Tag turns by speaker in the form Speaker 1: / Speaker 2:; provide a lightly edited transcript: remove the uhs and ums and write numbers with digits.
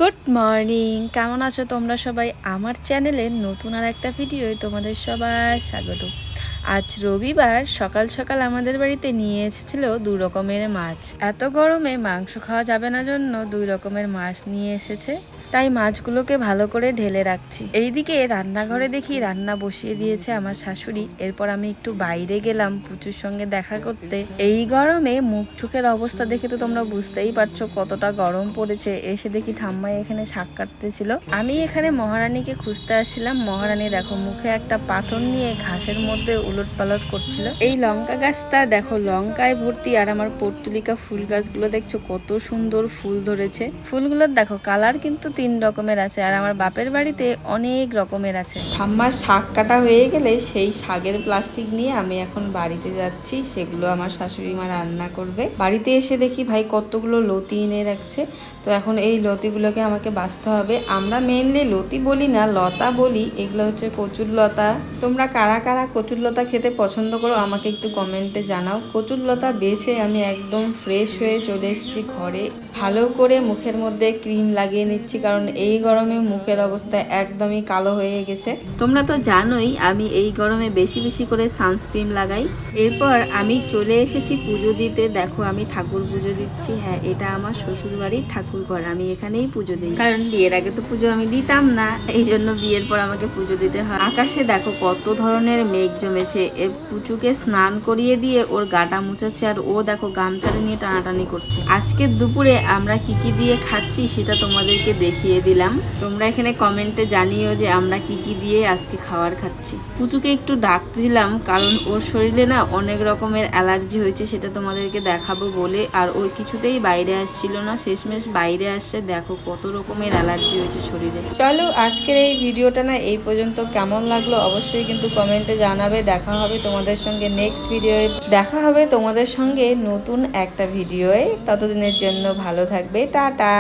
Speaker 1: Good morning, কেমন আছো তোমরা সবাই? আমার চ্যানেলের নতুন আর একটা ভিডিওয় তোমাদের সবাই স্বাগত। আজ রবিবার সকাল সকাল আমাদের বাড়িতে নিয়ে এসেছিল 2 রকমের মাছ। এত গরমে মাংস খাওয়া যাবে না জন্য 2 রকমের মাছ নিয়ে এসেছে, তাই মাছগুলোকে ভালো করে ঢেলে রাখছি। এইদিকে রান্নাঘরে দেখি রান্না বসিয়ে দিয়েছে আমার শাশুড়ি। এরপর আমি একটু বাইরে গেলাম পুচুর সঙ্গে দেখা করতে। এই গরমে মুখ চোখের অবস্থা দেখে তো তোমরা বুঝতেই পারছো কতটা গরম পড়েছে। এসে দেখি ঠাম্মাই এখানে শাক কাটতেছিল। আমি এখানে মহারানীকে খুঁজতে আসছিলাম। মহারানী দেখো মুখে একটা পাথর নিয়ে ঘাসের মধ্যে উলট পালট করছিল। এই লঙ্কা গাছটা দেখো লঙ্কায় ভর্তি, আর আমার পর্তুলিকা ফুল গাছগুলো দেখছো কত সুন্দর ফুল ধরেছে। ফুলগুলোর দেখো কালার কিন্তু 3 রকমের আছে, আর আমার বাপের বাড়িতে অনেক রকমের আছে। ঠাম্মার শাক কাটা হয়ে গেলে সেই শাকের প্লাস্টিক নিয়ে আমি এখন বাড়িতে যাচ্ছি, সেগুলো আমার শাশুড়ি মা রান্না করবে। বাড়িতে এসে দেখি ভাই কতগুলো লতি এনে রাখছে। তো এখন এই লতিগুলোকে আমাকে বাছতে হবে। আমরা মেনলি লতি বলি না, লতা বলি। এগুলো হচ্ছে কচুর লতা। তোমরা কারা কারা কচুর লতা খেতে পছন্দ করো আমাকে একটু কমেন্টে জানাও। কচুর লতা বেছে আমি একদম ফ্রেশ হয়ে চলে এসেছি ঘরে। ভালো করে মুখের মধ্যে ক্রিম লাগিয়ে নিচ্ছি, কারণ এই গরমে মুখের অবস্থা একদমই কালো হয়ে গেছে। তোমরা তো জানোই আমি এই গরমে বেশি বেশি করে সানস্ক্রিন লাগাই। এরপর আমি চলে এসেছি পুজো দিতে। দেখো আমি ঠাকুর পুজো দিচ্ছি। হ্যাঁ, এটা আমার শ্বশুর বাড়ির ঠাকুর ঘর, আমি এখানেই পুজো দিই, কারণ বিয়ের আগে তো পুজো আমি দিতাম না, এই জন্য বিয়ের পর আমাকে পুজো দিতে হয়। আকাশে দেখো কত ধরনের মেঘ জমেছে। পুচুকে স্নান করিয়ে দিয়ে ওর গাটা মুছাচ্ছে, আর ও দেখো গামছাটা নিয়ে টানাটানি করছে। আজকে দুপুরে আমরা কি কি দিয়ে খাচ্ছি সেটা তোমাদেরকে দেখিয়ে দিলাম। তোমরা এখানে কমেন্টে জানিও যে আমরা কি কি দিয়ে আজকে খাবার খাচ্ছি। পুচুকে একটু ডাকছিলাম কারণ ওর শরীরে না অনেক রকমের অ্যালার্জি হয়েছে, সেটা তোমাদেরকে দেখাবো বলে। আর ওই কিছুতেই বাইরে আসছিল না, শেষমেশ বাইরে আসছে। দেখো কত রকমের অ্যালার্জি হয়েছে শরীরে। চলো আজকের এই ভিডিওটা না এই পর্যন্ত। কেমন লাগলো অবশ্যই কিন্তু কমেন্টে জানাবে। দেখা হবে তোমাদের সঙ্গে নেক্সট ভিডিওয়ে। দেখা হবে তোমাদের সঙ্গে নতুন একটা ভিডিওয়ে। ততদিনের জন্য ভালো থাকবে। টাটা।